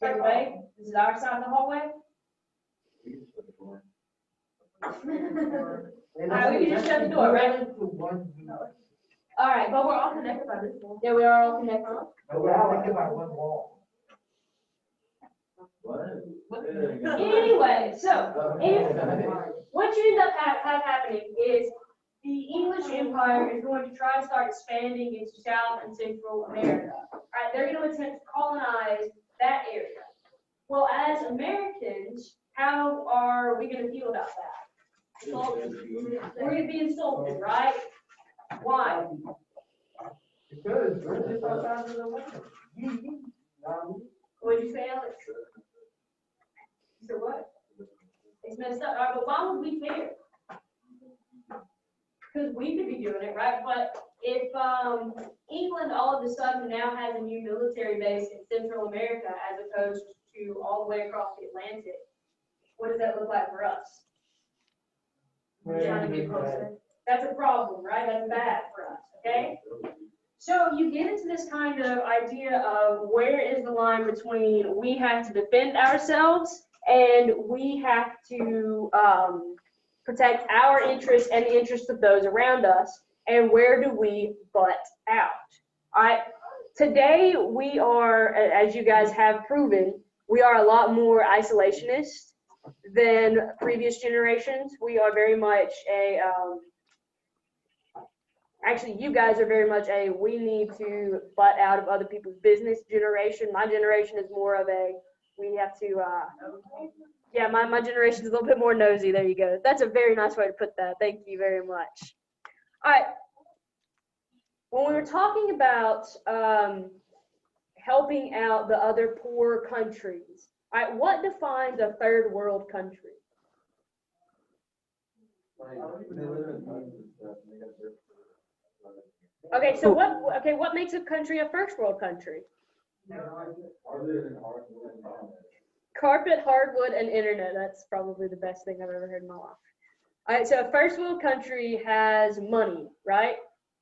get away? This is our side of the hallway? All right, we can just shut the door, right? All right, but we're all connected by this wall. Yeah, we are all connected. We're all connected by one wall. Anyway, so what you end up have happening is the English Empire is going to try to start expanding into South and Central America. All right, they're going to attempt to colonize that area. Well, as Americans, how are we going to feel about that? Insulted. We're going to be insulted, right? Why? Because we're just outside of the window. What did you say, Alex? You said what? It's messed up. All right, but why would we care? Because we could be doing it, right? But if England all of a sudden now has a new military base in Central America as opposed to all the way across the Atlantic, what does that look like for us? We're trying to get closer. That's a problem, right? That's bad for us, okay? So you get into this kind of idea of where is the line between we have to defend ourselves and we have to protect our interests and the interests of those around us, and where do we butt out? All right, today we are, as you guys have proven, we are a lot more isolationist than previous generations. We are very much a, actually you guys are very much a we need to butt out of other people's business generation. My generation is more of a we have to, yeah, my generation is a little bit more nosy. There you go. That's a very nice way to put that. Thank you very much. All right. When we were talking about helping out the other poor countries, all right, what defines a third world country? Okay, so what makes a country a first world country? Carpet, hardwood, and internet. That's probably the best thing I've ever heard in my life. All right, so a first world country has money, right?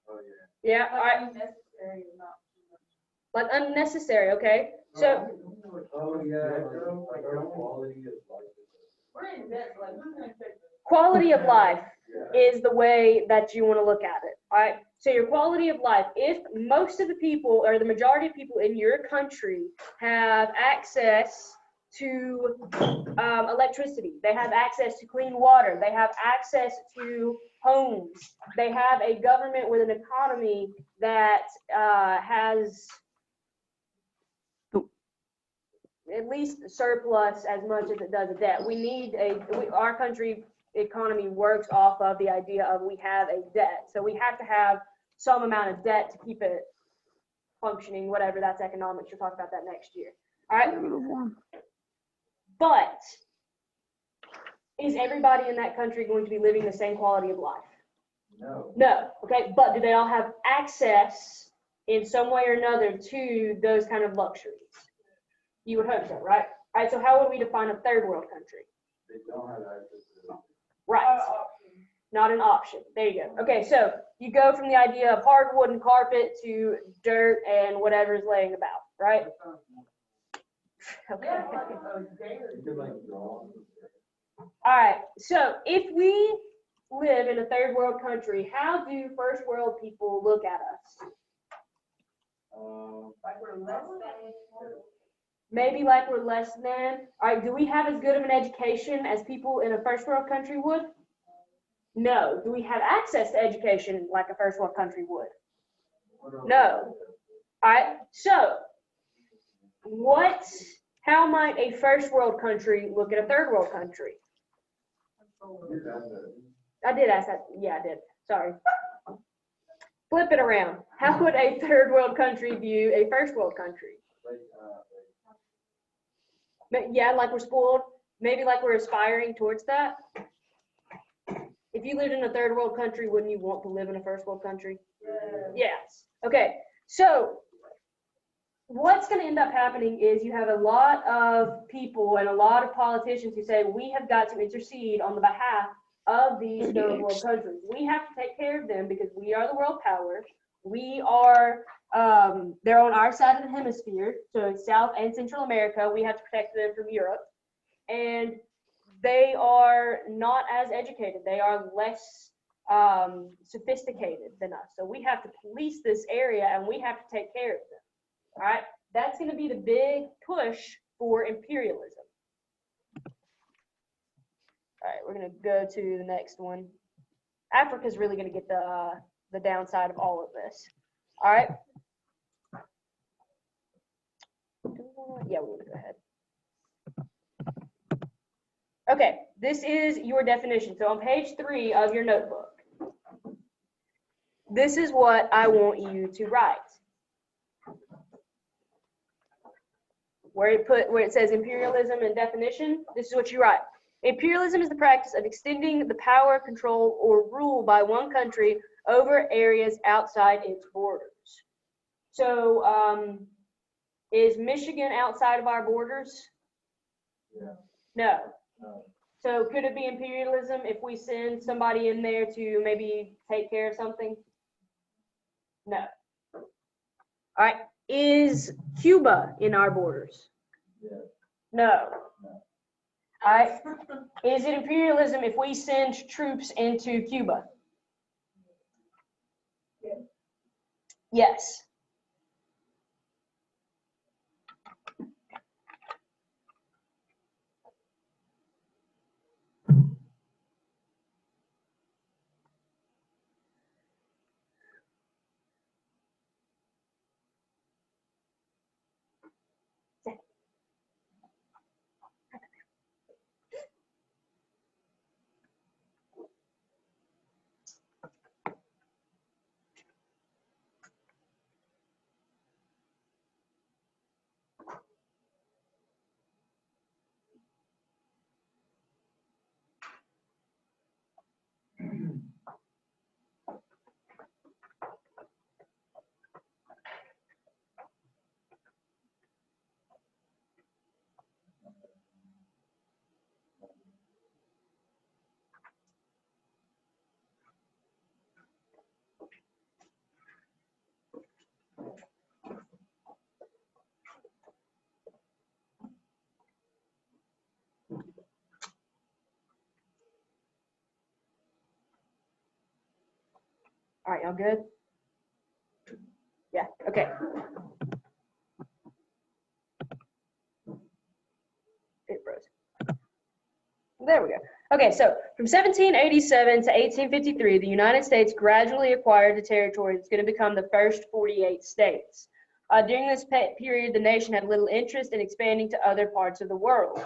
Oh, yeah. Yeah, all right. Unnecessary is not too much. Like unnecessary, okay? So, Oh, yeah, like our quality of life. We're in debt, like, who's gonna take this? quality of life Yeah. is the way that you want to look at it, all right? So your quality of life, if most of the people or the majority of people in your country have access to electricity, they have access to clean water, they have access to homes, they have a government with an economy that has at least surplus as much as it does a debt. We need our country economy works off of the idea of we have a debt. So we have to have some amount of debt to keep it functioning, whatever that's economics. We'll talk about that next year. All right. But is everybody in that country going to be living the same quality of life? No. No. Okay. But do they all have access in some way or another to those kind of luxuries? You would hope so, right? All right. So how would we define a third world country? They don't have access to it. Right. Not an option. There you go. Okay, so you go from the idea of hardwood and carpet to dirt and whatever's laying about, right? Okay. You could like draw. All right, so if we live in a third world country, how do first world people look at us? Like we're less than. Maybe like we're less than. All right, do we have as good of an education as people in a first world country would? No. Do we have access to education like a first world country would? No. All right, so how might a first world country look at a third world country? I did ask that. Yeah, I did. Sorry. Flip it around. How would a third world country view a first world country? Yeah, like we're spoiled. Maybe like we're aspiring towards that. If you lived in a third world country, wouldn't you want to live in a first world country? Yes. Okay. So what's going to end up happening is you have a lot of people and a lot of politicians who say we have got to intercede on the behalf of these third world countries. We have to take care of them because we are the world power. We are, they're on our side of the hemisphere, so South and Central America. We have to protect them from Europe. And they are not as educated. They are less sophisticated than us. So we have to police this area and we have to take care of them. All right, that's going to be the big push for imperialism. All right, we're going to go to the next one. Africa's really going to get the downside of all of this. All right. Yeah, we'll go ahead. Okay, this is your definition. So on page 3 of your notebook, this is what I want you to write. where it says imperialism and definition, this is what you write. Imperialism is the practice of extending the power, control, or rule by one country over areas outside its borders. So, is Michigan outside of our borders? Yeah. No. No. So could it be imperialism if we send somebody in there to maybe take care of something? No. All right. Is Cuba in our borders? Yeah. No. No. All right. Is it imperialism if we send troops into Cuba? Yes. All right, y'all good? Yeah, okay. It froze. There we go. Okay, so from 1787 to 1853, the United States gradually acquired the territory that's going to become the first 48 states. During this period, the nation had little interest in expanding to other parts of the world.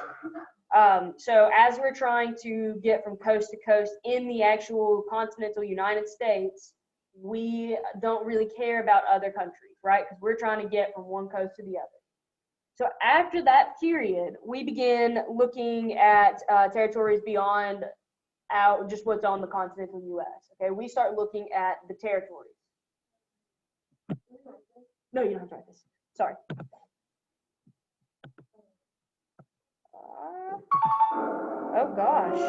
So as we're trying to get from coast to coast in the actual continental United States, we don't really care about other countries, right? Because we're trying to get from one coast to the other. So after that period, we begin looking at territories beyond just what's on the continental U.S. Okay, we start looking at the territories. No, you don't have to write this. Sorry. Oh gosh.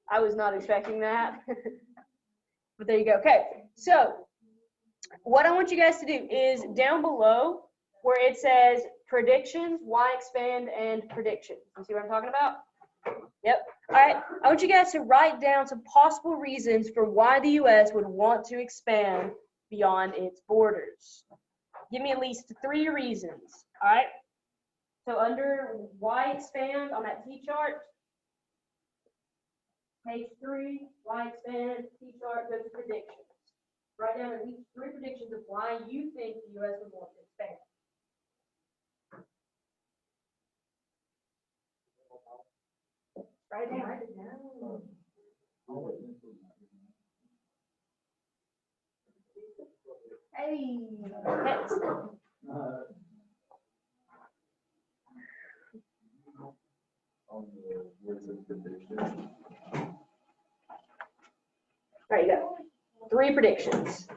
I was not expecting that. But there you go. Okay, so what I want you guys to do is down below where it says predictions, why expand, and predictions. You see what I'm talking about? Yep. All right. I want you guys to write down some possible reasons for why the U.S. would want to expand beyond its borders. Give me at least 3 reasons. All right. So under why expand on that T chart, page 3, why expand, T chart, go to predictions. Write down at least 3 predictions of why you think the U.S. would want to expand. Write it down. Write it down. Hey, next. There you go. 3 predictions.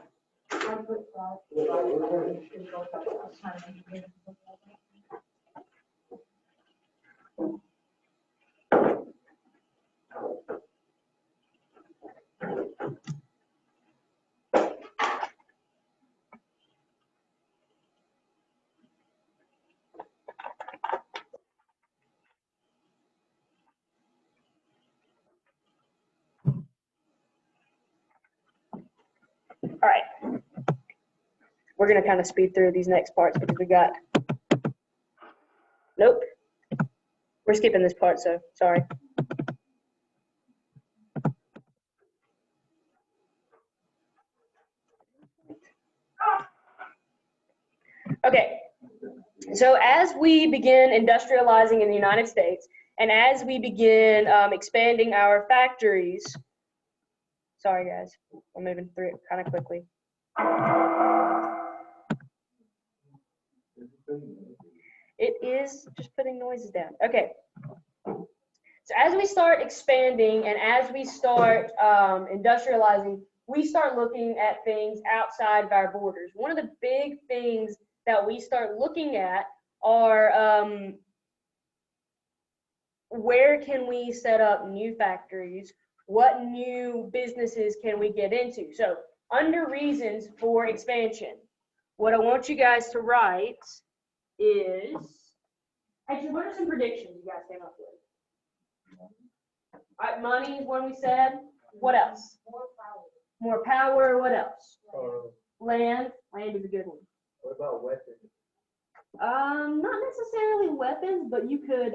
All right. We're going to kind of speed through these next parts because we got, nope. We're skipping this part, so sorry. Okay. So as we begin industrializing in the United States, and as we begin expanding our factories, sorry guys, I'm moving through it kind of quickly. It is just putting noises down. Okay. So as we start expanding and as we start industrializing, we start looking at things outside of our borders. One of the big things that we start looking at are where can we set up new factories? What new businesses can we get into? So under reasons for expansion, what I want you guys to write is, actually, what are some predictions you guys came up with? All right, money is one we said. What else? More power. More power. What else? Or Land. Land is a good one. what about weapons? Not necessarily weapons, but you could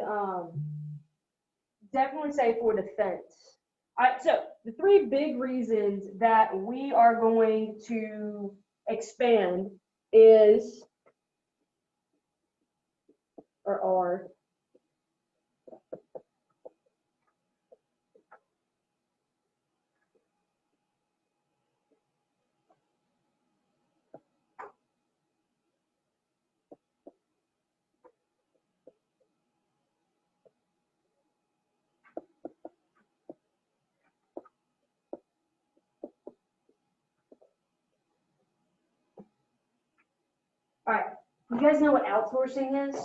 definitely say for defense. All right, so the three big reasons that we are going to expand is, or are, all right, you guys know what outsourcing is?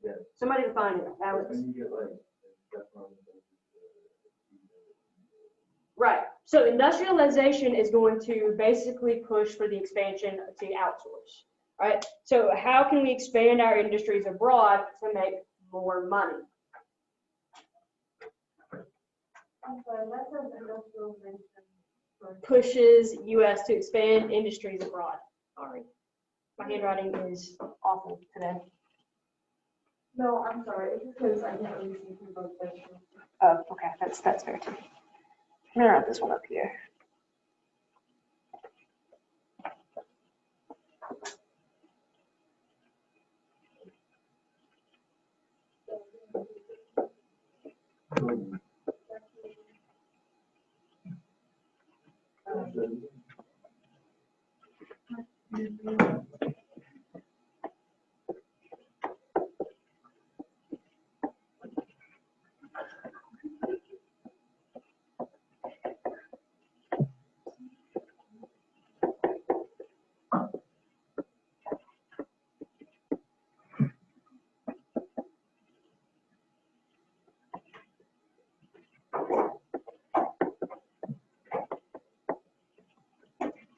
Yeah. Somebody define it, Alex. When you get like, that's one of the things, Right. So industrialization is going to basically push for the expansion to outsource. All right. So how can we expand our industries abroad to make more money? I'm sorry, what does industrialization? Pushes U.S. to expand industries abroad. Sorry. My handwriting is awful today. No, I'm sorry, it's because I can't really see through those pictures. Oh, okay. That's fair too. I'm gonna write this one up here.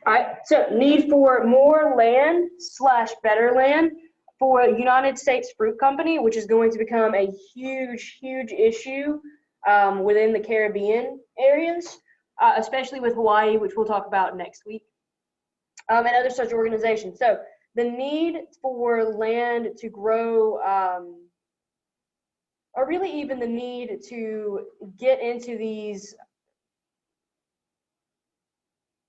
All right, so need for more land / better land for United States Fruit Company, which is going to become a huge, huge issue within the Caribbean areas, especially with Hawaii, which we'll talk about next week, and other such organizations. So the need for land to grow, or really even the need to get into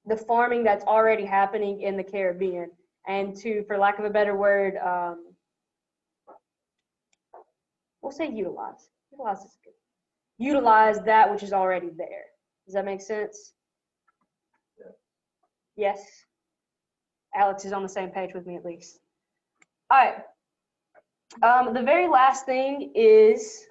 the farming that's already happening in the Caribbean, and to, for lack of a better word, we'll say utilize. Utilize is good. Utilize that which is already there. Does that make sense? Yeah. Yes. Alex is on the same page with me at least. All right. The very last thing is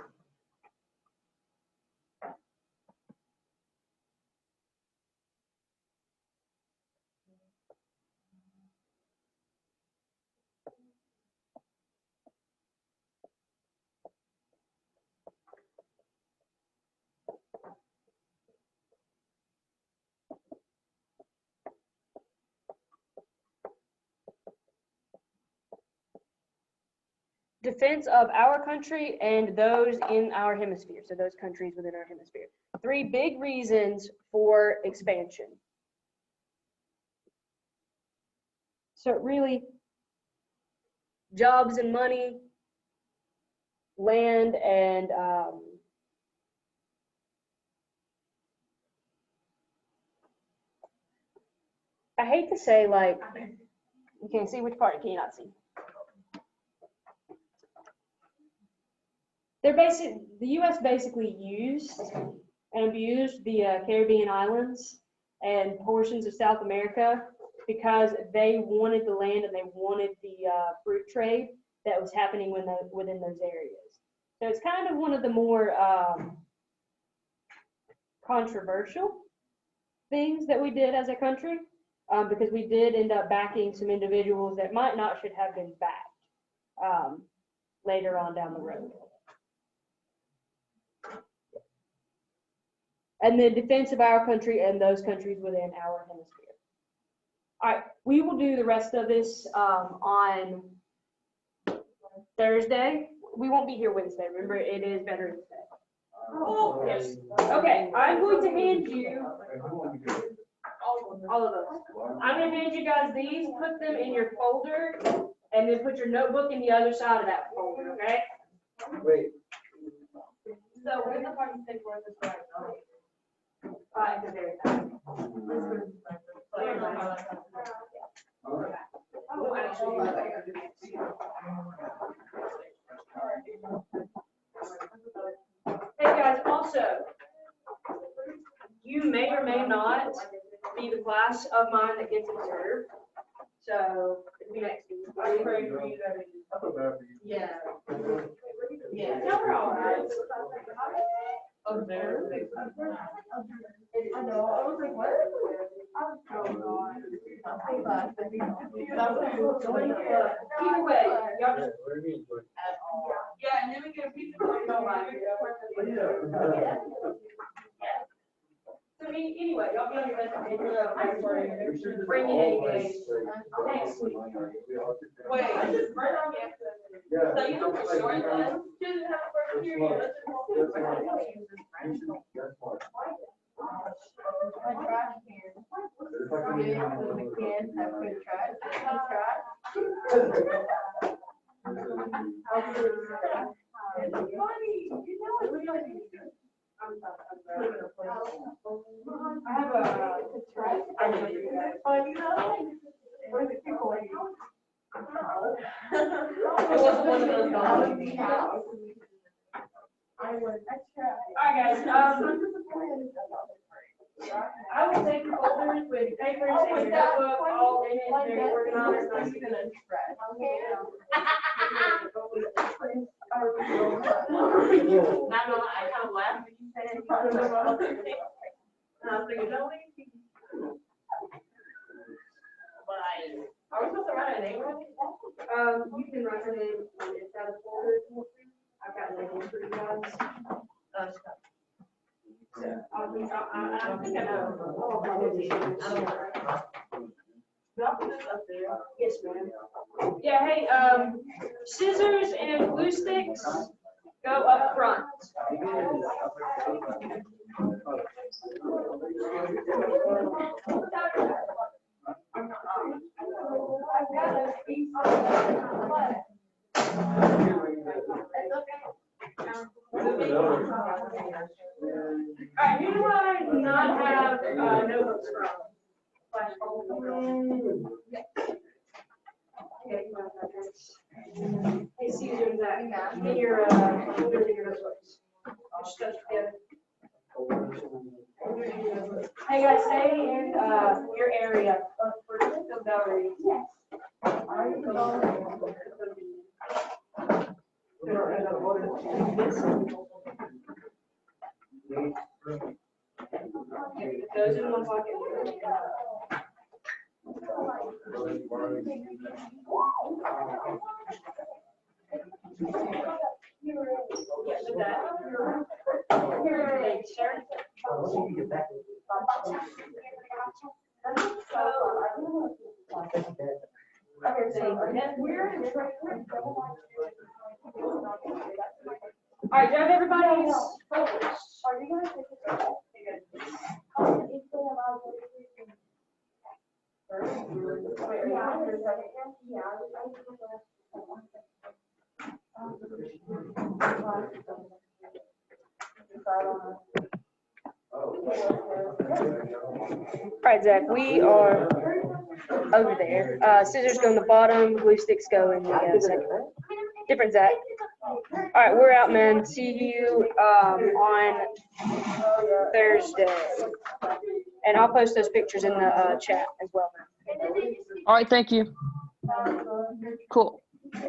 defense of our country and those in our hemisphere, so those countries within our hemisphere. Three big reasons for expansion. So really, jobs and money, land, and I hate to say, like, you can't see which part can you not see. The U.S. basically used and abused the Caribbean islands and portions of South America because they wanted the land and they wanted the fruit trade that was happening within those areas. So it's kind of one of the more controversial things that we did as a country, because we did end up backing some individuals that might not should have been backed later on down the road. And the defense of our country and those countries within our hemisphere. All right, we will do the rest of this on Thursday. We won't be here Wednesday. Remember, it is Veterans Day. Oh, yes. Okay, I'm going to hand you all of those. I'm going to hand you guys these, put them in your folder, and then put your notebook in the other side of that folder, okay? Wait. So where's the party stick for this right now? At the very top. Hey guys, also, you may or may not be the class of mine that gets observed. So it'll be next week. I pray for you that it is. I feel bad for you. Yeah. Yeah. No, we're all right. Observe. I know, I was like, what? Either way, y'all just, What do you mean? Yeah, and then we get a piece of it. so anyway, y'all be on your best behavior. Bring it engaged. Next week. Wait, I just right on the Yeah. So you know for sure that students have a first period. That's smart. My trash can. The cans have good trash. I have a, It wasn't one of those dollars. Alright guys, I will take your folders with papers and your notebook, all in it, very organized, nice and good. I kind of laughed when you said it. And I was thinking, no, are we supposed to write a name on it? You can write your name on the inside of the folder if you want to. I've got labels for you guys. I don't think I know. Yes, ma'am. Yeah, hey, scissors and glue sticks go up front. Alright, who do I not have notebooks from? Hey, Caesar and Zach, get your folders and your notebooks. Just stuff together. Hey guys, stay in your area for the gallery. Yes. Those in one pocket. Thanks, sir. All right, do I have everybody's folders? All right, Zach, we are over there. Scissors go in the bottom, glue sticks go in the second row. Different, Zach. All right, we're out, man. See you on Thursday. And I'll post those pictures in the chat as well, man. All right, thank you. Cool. And,